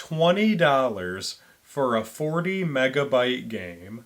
$20 for a 40 megabyte game.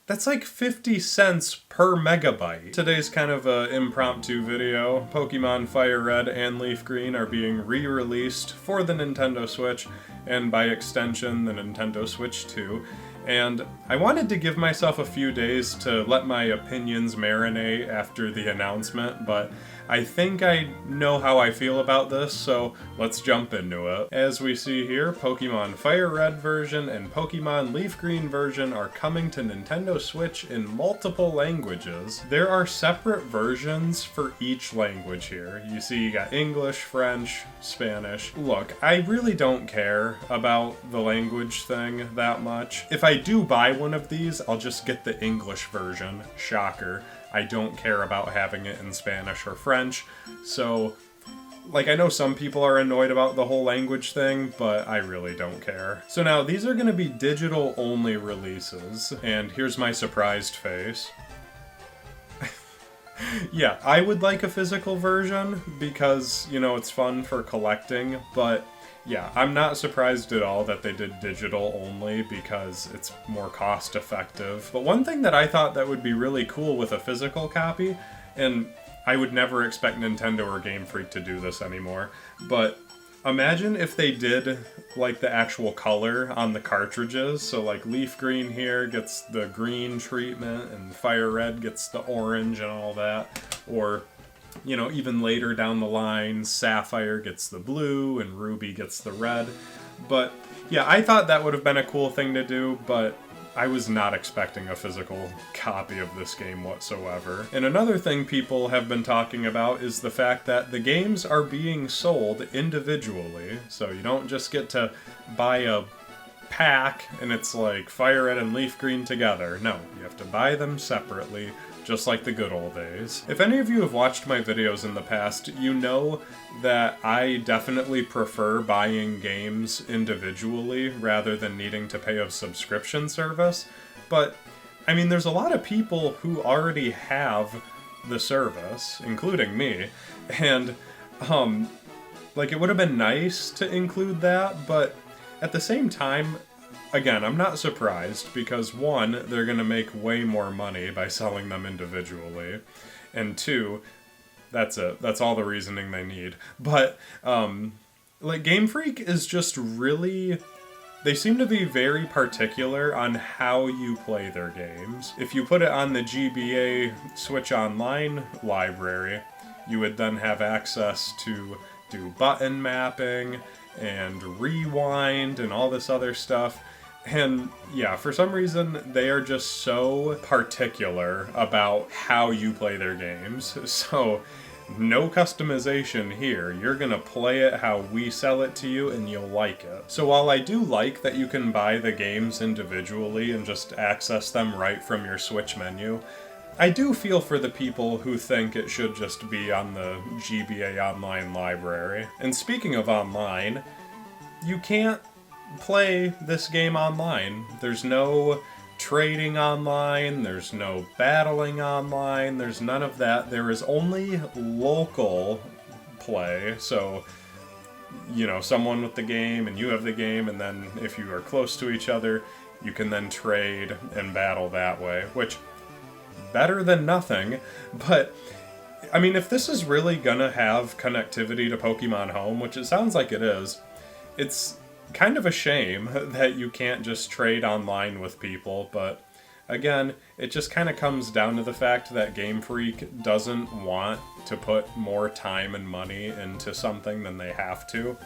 That's like 50 cents per megabyte. Today's kind of an impromptu video. Pokemon FireRed and LeafGreen are being re-released for the Nintendo Switch, and by extension, the Nintendo Switch 2. And I wanted to give myself a few days to let my opinions marinate after the announcement, but I think I know how I feel about this, so let's jump into it. As we see here, Pokemon FireRed version and Pokemon LeafGreen version are coming to Nintendo Switch in multiple languages. There are separate versions for each language here. You see you got English, French, Spanish. Look, I really don't care about the language thing that much. If I do buy one of these, I'll just get the English version. Shocker. I don't care about having it in Spanish or French, so, like, I know some people are annoyed about the whole language thing, but I really don't care. So now, these are going to be digital-only releases, and here's my surprised face. Yeah, I would like a physical version, because, you know, it's fun for collecting, but yeah, I'm not surprised at all that they did digital only because it's more cost effective. But one thing that I thought that would be really cool with a physical copy, and I would never expect Nintendo or Game Freak to do this anymore, but imagine if they did like the actual color on the cartridges. So like LeafGreen here gets the green treatment and FireRed gets the orange and all that, or you know, even later down the line, Sapphire gets the blue and Ruby gets the red. But yeah, I thought that would have been a cool thing to do, but I was not expecting a physical copy of this game whatsoever. And another thing people have been talking about is the fact that the games are being sold individually. So you don't just get to buy a pack and it's like FireRed and LeafGreen together. No, you have to buy them separately, just like the good old days. If any of you have watched my videos in the past, you know that I definitely prefer buying games individually rather than needing to pay a subscription service. But, I mean, there's a lot of people who already have the service, including me, and, like, it would have been nice to include that, but at the same time, again, I'm not surprised because one, they're going to make way more money by selling them individually, and two, that's it. That's all the reasoning they need. But, like, Game Freak is just really, they seem to be very particular on how you play their games. If you put it on the GBA Switch Online library, you would then have access to do button mapping and rewind and all this other stuff. And yeah, for some reason, they are just so particular about how you play their games. So, no customization here. You're gonna play it how we sell it to you and you'll like it. So while I do like that you can buy the games individually and just access them right from your Switch menu, I do feel for the people who think it should just be on the GBA Online library. And speaking of online, you can't play this game online. There's no trading online, there's no battling online, there's none of that. There is only local play, so, you know, someone with the game and you have the game, and then if you are close to each other, you can then trade and battle that way, which, better than nothing, but I mean, if this is really gonna have connectivity to Pokemon Home, which it sounds like it is, it's kind of a shame that you can't just trade online with people, but again, it just kind of comes down to the fact that Game Freak doesn't want to put more time and money into something than they have to.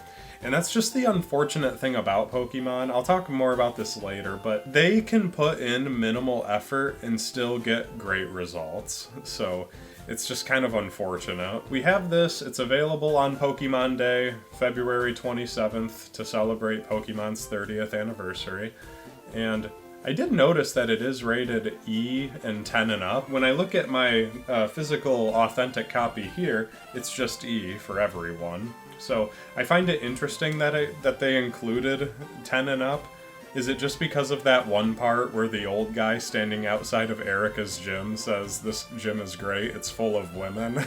And that's just the unfortunate thing about Pokemon. I'll talk more about this later, but they can put in minimal effort and still get great results. So it's just kind of unfortunate. We have this, it's available on Pokemon Day, February 27th, to celebrate Pokemon's 30th anniversary. And I did notice that it is rated E and 10 and up. When I look at my physical authentic copy here, it's just E for everyone. So I find it interesting that they included 10 and up. Is it just because of that one part where the old guy standing outside of Erica's gym says, "This gym is great, it's full of women"?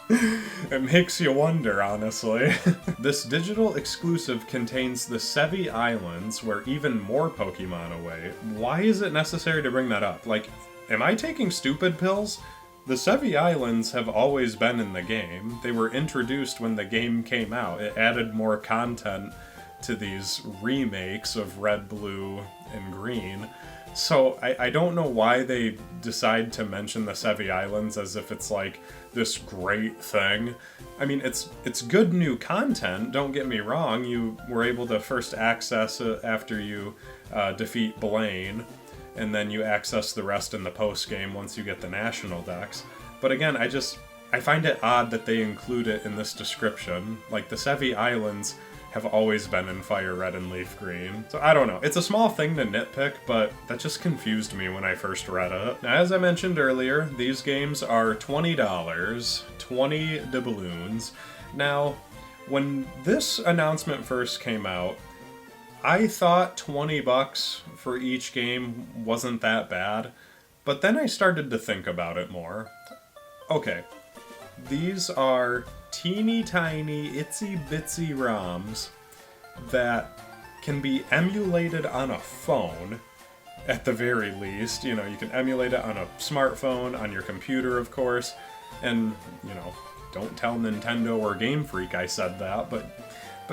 It makes you wonder, honestly. This digital exclusive contains the Sevi Islands, where even more Pokemon await. Why is it necessary to bring that up? Like, am I taking stupid pills? The Sevi Islands have always been in the game. They were introduced when the game came out. It added more content to these remakes of Red, Blue, and Green. So I don't know why they decide to mention the Sevi Islands as if it's like this great thing. I mean, it's good new content, don't get me wrong. You were able to first access it after you defeat Blaine, and then you access the rest in the post-game once you get the national decks. But again, I find it odd that they include it in this description. Like, the Sevi Islands have always been in FireRed and LeafGreen. So I don't know. It's a small thing to nitpick, but that just confused me when I first read it. Now, as I mentioned earlier, these games are $20, 20 doubloons. Now, when this announcement first came out, I thought $20 for each game wasn't that bad, but then I started to think about it more. Okay, these are teeny tiny itsy bitsy ROMs that can be emulated on a phone at the very least. You know, you can emulate it on a smartphone, on your computer, of course, and, you know, don't tell Nintendo or Game Freak I said that, but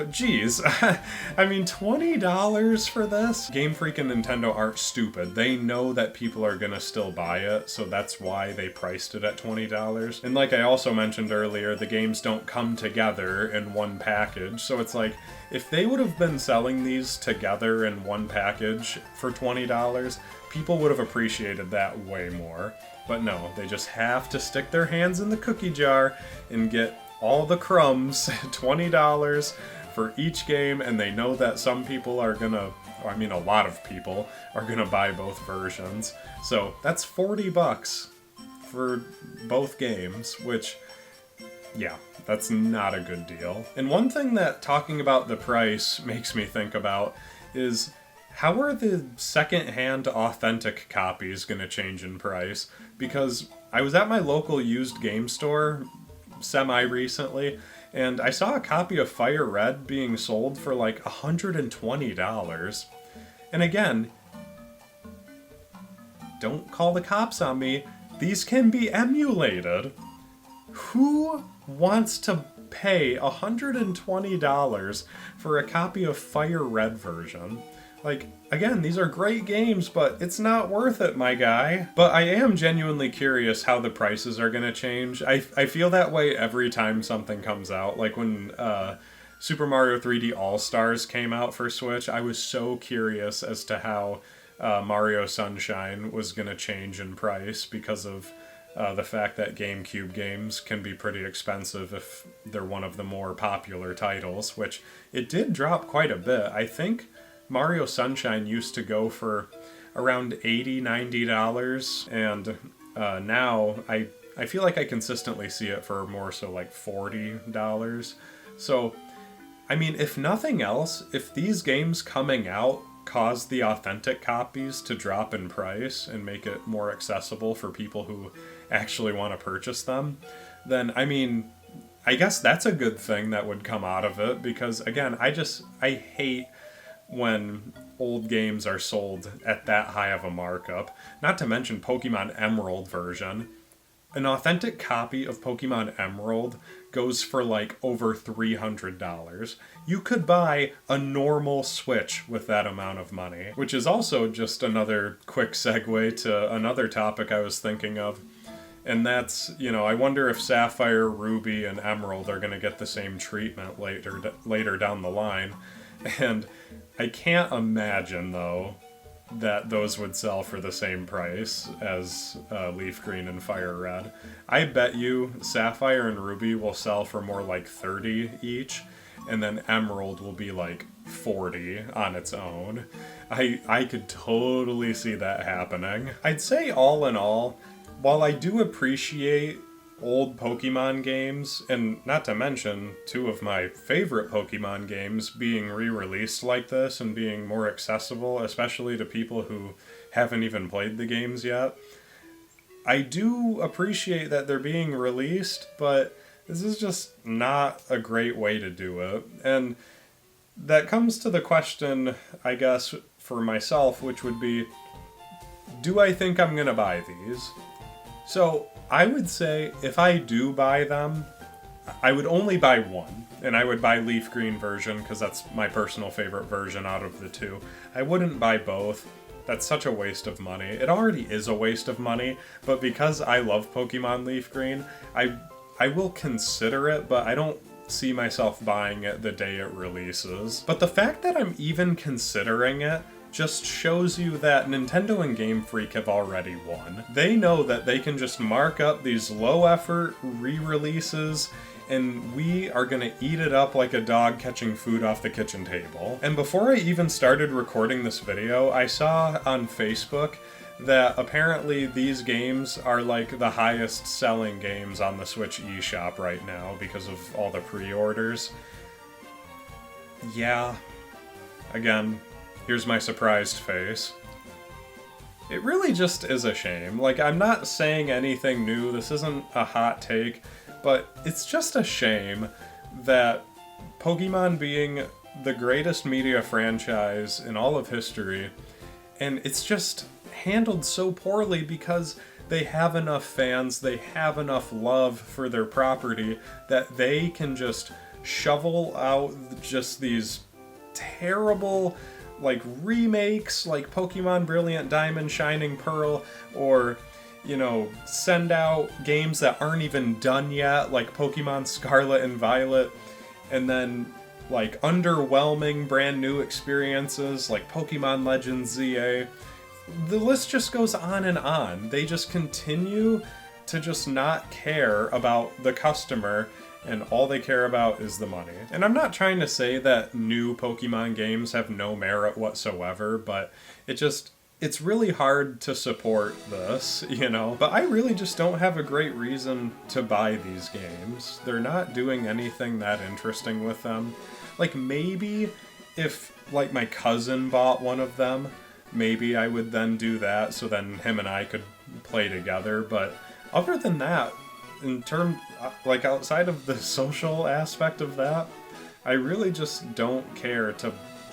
geez, I mean, $20 for this? Game Freak and Nintendo aren't stupid. They know that people are gonna still buy it, so that's why they priced it at $20. And like I also mentioned earlier, the games don't come together in one package, so it's like, if they would have been selling these together in one package for $20, people would have appreciated that way more. But no, they just have to stick their hands in the cookie jar and get all the crumbs, $20 for each game, and they know that some people are gonna, I mean a lot of people, are gonna buy both versions. So that's $40 for both games, which, yeah, that's not a good deal. And one thing that talking about the price makes me think about is, how are the second-hand authentic copies gonna change in price? Because I was at my local used game store semi-recently, and I saw a copy of FireRed being sold for like $120. And again, don't call the cops on me, these can be emulated. Who wants to pay $120 for a copy of FireRed version? Like, again, these are great games, but it's not worth it, my guy. But I am genuinely curious how the prices are gonna change. I feel that way every time something comes out. Like when Super Mario 3D All-Stars came out for Switch, I was so curious as to how Mario Sunshine was gonna change in price because of the fact that GameCube games can be pretty expensive if they're one of the more popular titles, which it did drop quite a bit. I think Mario Sunshine used to go for around $80, $90, and now I feel like I consistently see it for more so like $40. So, I mean, if nothing else, if these games coming out cause the authentic copies to drop in price and make it more accessible for people who actually want to purchase them, then, I mean, I guess that's a good thing that would come out of it, because, again, I hate when old games are sold at that high of a markup. Not to mention Pokemon Emerald version. An authentic copy of Pokemon Emerald goes for like over $300. You could buy a normal Switch with that amount of money, which is also just another quick segue to another topic I was thinking of. And that's, you know, I wonder if Sapphire, Ruby, and Emerald are going to get the same treatment later down the line. And I can't imagine, though, that those would sell for the same price as LeafGreen and FireRed. I bet you Sapphire and Ruby will sell for more like $30 each, and then Emerald will be like $40 on its own. I could totally see that happening. I'd say all in all, while I do appreciate old Pokemon games, and not to mention two of my favorite Pokemon games being re-released like this and being more accessible, especially to people who haven't even played the games yet, I do appreciate that they're being released, but This is just not a great way to do it. And that comes to the question, I guess, for myself, which would be, do I think I'm gonna buy these? So I would say if I do buy them, I would only buy one, and I would buy LeafGreen version because that's my personal favorite version out of the two. I wouldn't buy both. That's such a waste of money. It already is a waste of money, but because I love Pokemon LeafGreen, I will consider it, but I don't see myself buying it the day it releases. But the fact that I'm even considering it just shows you that Nintendo and Game Freak have already won. They know that they can just mark up these low-effort re-releases, and we are gonna eat it up like a dog catching food off the kitchen table. And before I even started recording this video, I saw on Facebook that apparently these games are like the highest selling games on the Switch eShop right now because of all the pre-orders. Yeah. Again, here's my surprised face. It really just is a shame. Like, I'm not saying anything new, this isn't a hot take, but it's just a shame that Pokemon being the greatest media franchise in all of history, and it's just handled so poorly because they have enough fans, they have enough love for their property that they can just shovel out just these terrible like remakes like Pokemon Brilliant Diamond, Shining Pearl, or you know, send out games that aren't even done yet like Pokemon Scarlet and Violet, and then like underwhelming brand new experiences like Pokemon Legends ZA. The list just goes on and on. They just continue to just not care about the customer, and all they care about is the money. And I'm not trying to say that new Pokemon games have no merit whatsoever, but it's really hard to support this, you know? But I really just don't have a great reason to buy these games. They're not doing anything that interesting with them. Like, maybe if, like, my cousin bought one of them, maybe I would then do that, so then him and I could play together, but other than that, in terms, like, outside of the social aspect of that, I really just don't care to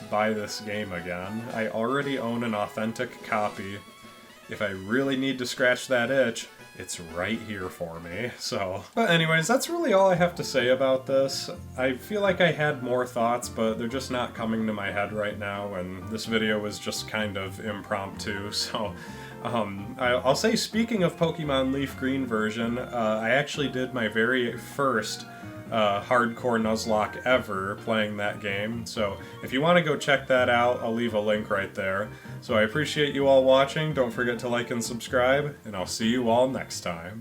buy this game again. I already own an authentic copy. If I really need to scratch that itch, it's right here for me, so. But anyways, that's really all I have to say about this. I feel like I had more thoughts, but they're just not coming to my head right now, and this video was just kind of impromptu, so. I'll say, speaking of Pokemon LeafGreen version, I actually did my very first hardcore Nuzlocke ever playing that game, so if you want to go check that out, I'll leave a link right there. So I appreciate you all watching, don't forget to like and subscribe, and I'll see you all next time.